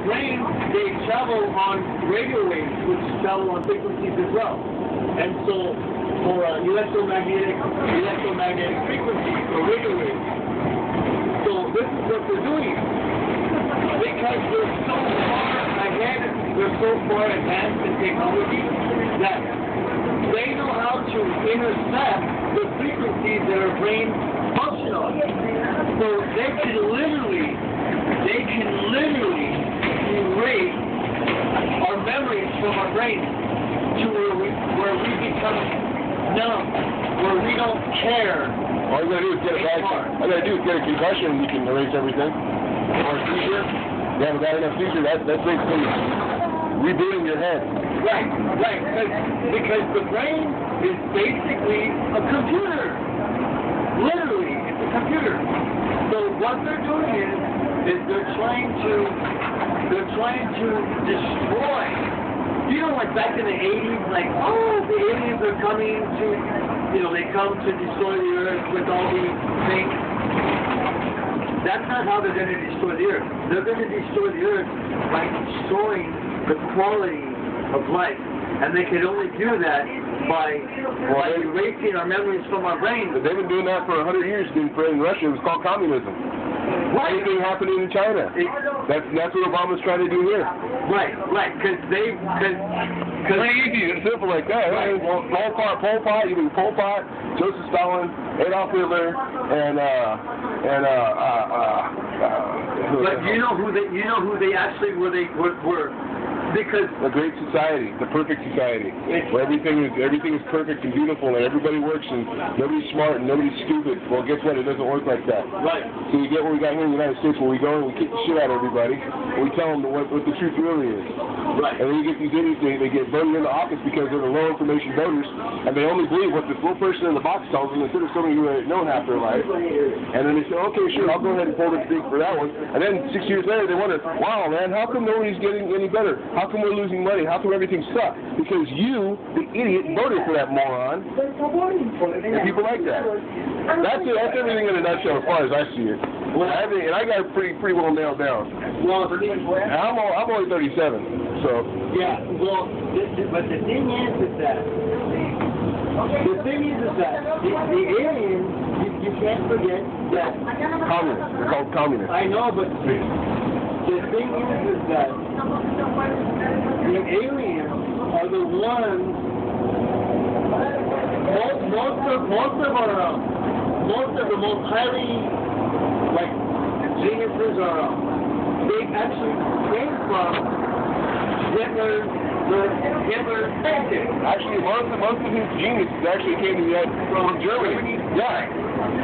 brain, they travel on radio waves, which travel on frequencies as well. And so, for electromagnetic frequencies, or radio waves. So this is what they're doing. Because they're so far ahead, they're so far advanced in technology, that they know how to intercept the frequencies that our brain function on. So they can literally erase our memories from our brain to where we become numb, where we don't care. All you gotta do is get a concussion and you can erase everything. Or a seizure. You haven't got enough seizure, that's basically rebooting your head. Right, because the brain is basically a computer. Literally, it's a computer. So what they're doing is they're trying to destroy. You know, like back in the 80s, like, oh, the aliens are coming to, they come to destroy the earth with all these things. That's not how they're going to destroy the earth. They're going to destroy the earth by destroying the quality of life. And they can only do that by erasing our memories from our brain. But they've been doing that for 100 years in Russia. It was called communism. Right. Anything happening in China. That's what Obama's trying to do here. Right, because pretty easy and simple like that. Right. Pol Pot, you mean Pol Pot, Joseph Stalin, Adolf Hitler, and but you know who they actually were. Because a great society, the perfect society, where everything is perfect and beautiful, and everybody works, and nobody's smart and nobody's stupid. Well, guess what? It doesn't work like that. Right. So you get what we got here in the United States, where we go and we kick the shit out of everybody, and we tell them what the truth really is. Right. And then you get these idiots, they get voted into office because they're the low information voters, and they only believe what this little person in the box tells them instead of somebody who had known half their life. And then they say, okay, sure, I'll go ahead and pull the stake for that one. And then 6 years later, they wonder, wow, man, how come nobody's getting any better? How come we're losing money? How come everything sucks? Because you, the idiot, voted for that moron. And people like that. That's everything in a nutshell as far as I see it. Well, I got it pretty well nailed down. Well, I'm only 37, so. Yeah. Well, but the thing is that the aliens. You can't forget that. Communists. They're called communists. I know, but the thing is that the aliens are the ones. Most of the most highly geniuses are they actually came from Hitler's thinking. Actually, most of his geniuses actually came from Germany. Yeah.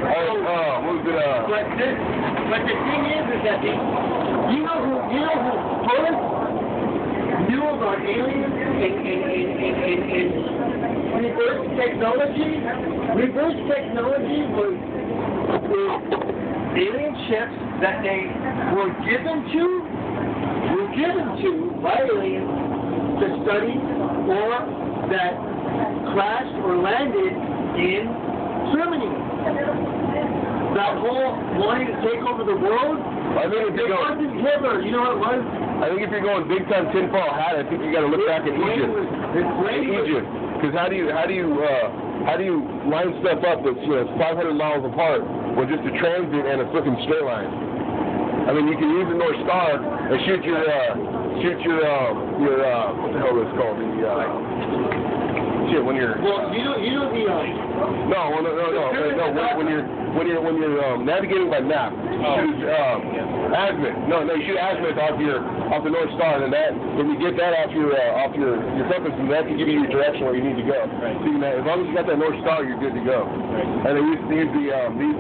What was it? But the thing is that you know who first knew about aliens and reverse technology? Reverse technology was alien ships that they were given to by aliens to study, or that crashed or landed in Germany. That whole wanting to take over the world, I think it wasn't Hitler, you know what it was? I think if you're going big time tinfoil hat, I think you got to look back at Egypt. Egypt, because how do you line stuff up that's 500 miles apart with just a transit and a freaking straight line? I mean, you can use the North Star and shoot your what the hell is it called? When you're when you're navigating by map, you shoot azimuth. No, you shoot azimuth off the North Star, and when you get that off your compass, and that can give you your direction where you need to go. Right. So as long as you got that North Star, you're good to go. Right. And they used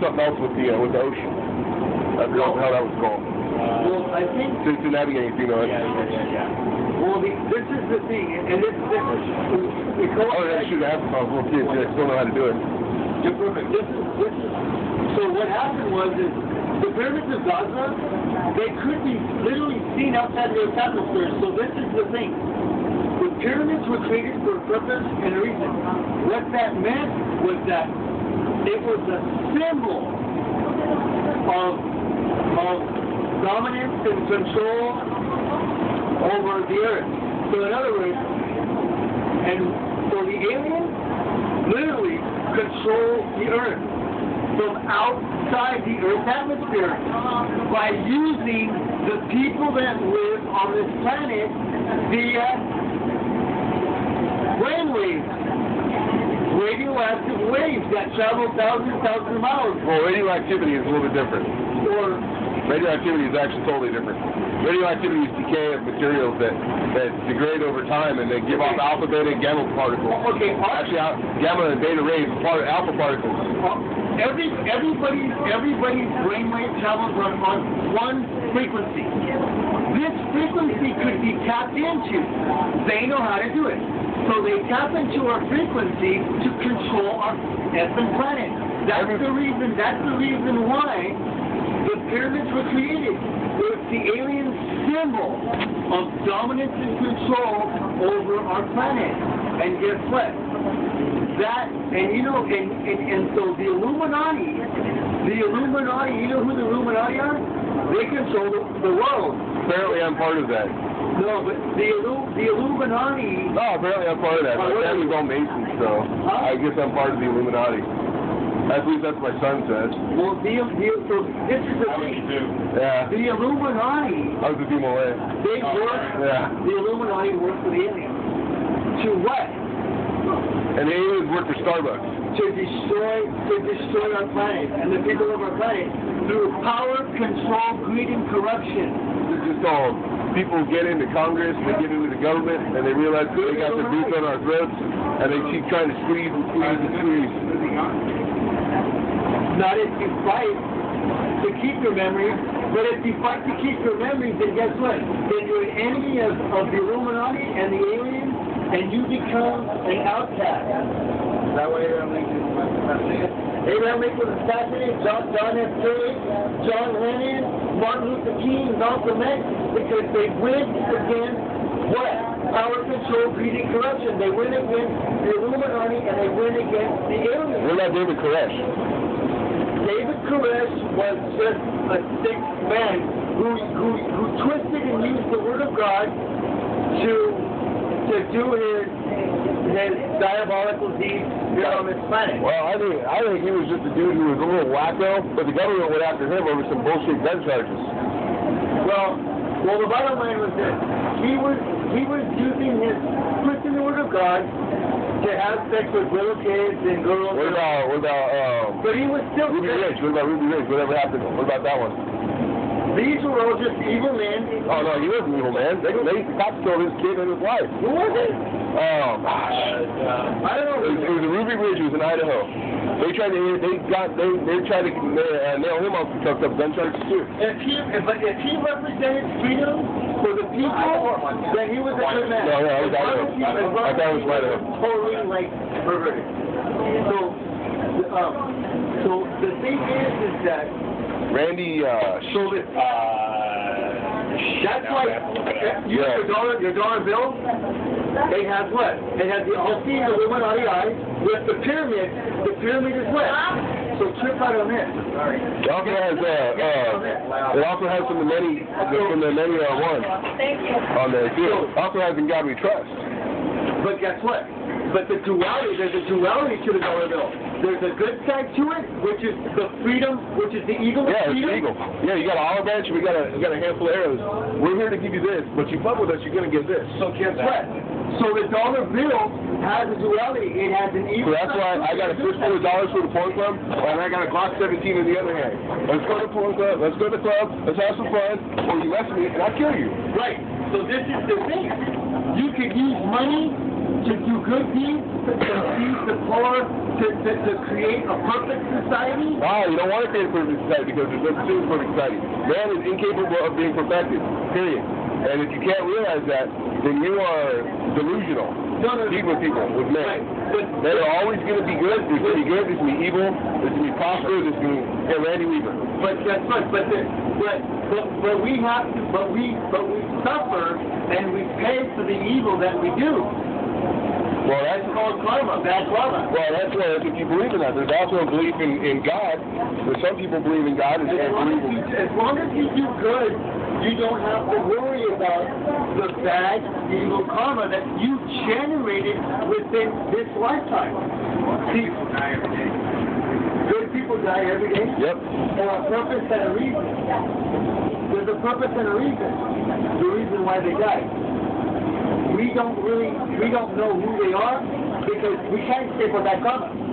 something else with the ocean. I forgot how that was called. Well, I think to navigate, Yeah. Well, this is the thing, and this is I should have asked little kids. I still know how to do it. Perfect. This is. So what happened was the pyramids of Gaza, they could be literally seen outside the Earth's atmosphere. So this is the thing. The pyramids were created for a purpose and a reason. What that meant was that it was a symbol of dominance and control over the earth. So in other words, and so the aliens literally control the earth from outside the earth's atmosphere by using the people that live on this planet via brainwaves, radioactive waves that travel thousands of miles. Well, radioactivity is a little bit different. Or Radioactivity is actually totally different. Radioactivity is decay of materials that degrade over time and they give off alpha, beta, and gamma particles. okay, Actually, gamma and beta rays are alpha particles. everybody's brainwave travels on one frequency. This frequency could be tapped into. They know how to do it. So they tap into our frequency to control our effing planet. That's the reason why the pyramids were created. It's the alien symbol of dominance and control over our planet. And guess what? So the Illuminati, you know who the Illuminati are? They control the world. Apparently I'm part of that. No, but the Illuminati... Oh, apparently I'm part of that. My family's all Masons, so I guess I'm part of the Illuminati. At least that's what my son says. Well, so this is the thing. Yeah. The Illuminati... I was with him away. They work... Yeah. The Illuminati work for the aliens. To what? And the aliens work for Starbucks. To destroy our planet and the people of our planet through power, control, greed, and corruption. It's just all people get into Congress, they get into the government, and they realize they got their boots on our throats, and they keep trying to squeeze and squeeze and squeeze. Not if you fight to keep your memories, but if you fight to keep your memories, then guess what? Then you're an enemy of the Illuminati and the aliens, and you become an outcast. That way Abraham Lincoln was assassinated, John F. Kennedy, John Lennon, Martin Luther King, Malcolm X, because they went against what? Power, control, greed, and corruption. They went against the Illuminati and they went against the aliens. What about David Koresh? David Koresh was just a sick man who twisted and used the Word of God to do his diabolical deeds here on this planet. Well, I think he was just a dude who was a little wacko, but the government went after him over some bullshit gun charges. Well, the bottom line was this: he was using his twisting the Word of God to have sex with little kids and girls. What about But he was still Ruby Ridge? What about Ruby Ridge? Whatever happened? What about that one? These were all just evil men. Oh no, he was an evil man. The cops killed his kid and his wife. Who was it? Oh gosh. I don't know. It was Ruby Ridge. It was in Idaho. They tried to nail him off the truck up gun charges too. If he represented freedom for the people, then he was a good man. No, I was Idaho. I thought it was Idaho. Totally like perverted. So the thing is that Randy. that's why your dollar bill. They have what? They have the Alti and the Illuminati eyes with the pyramid. The pyramid is what? So trip out on this. It also has some of the many ones on there too. Also has In God We Trust. But guess what? But there's a duality to the dollar bill. There's a good side to it, which is the freedom, which is the eagle. Yeah, it's the eagle. Yeah, you got an olive branch, we got a handful of arrows. We're here to give you this, but you fuck with us, you're gonna get this. So guess what? So the dollar bill has a duality. It has an eagle. So that's why I got a fistful of dollars for the porn club, and I got a Glock 17 in the other hand. Let's go to the porn club. Let's go to the club. Let's have some fun, or you mess with me, and I'll kill you. Right. So this is the thing. You could use money to do good deeds, to feed the poor, to create a perfect society. No, you don't want to create a perfect society because there's no pursuit of perfect society. Man is incapable of being perfected, period. And if you can't realize that, then you are delusional. People with men. Right. Men are always going to be good. There's going to be good. There's going to be evil. There's going to be prosperous. There's going to be Randy Weaver. But guess what? But we suffer and we pay for the evil that we do. Well, that's called karma, bad karma. Well, that's if you believe in that. There's also a belief in God. There's some people believe in God and believe in. As long as you do good you don't have to worry about the bad, evil karma that you generated within this lifetime. See, good people die every day. Yep. For a purpose and a reason. There's a purpose and a reason. The reason why they die. We don't know who they are because we can't say for that karma.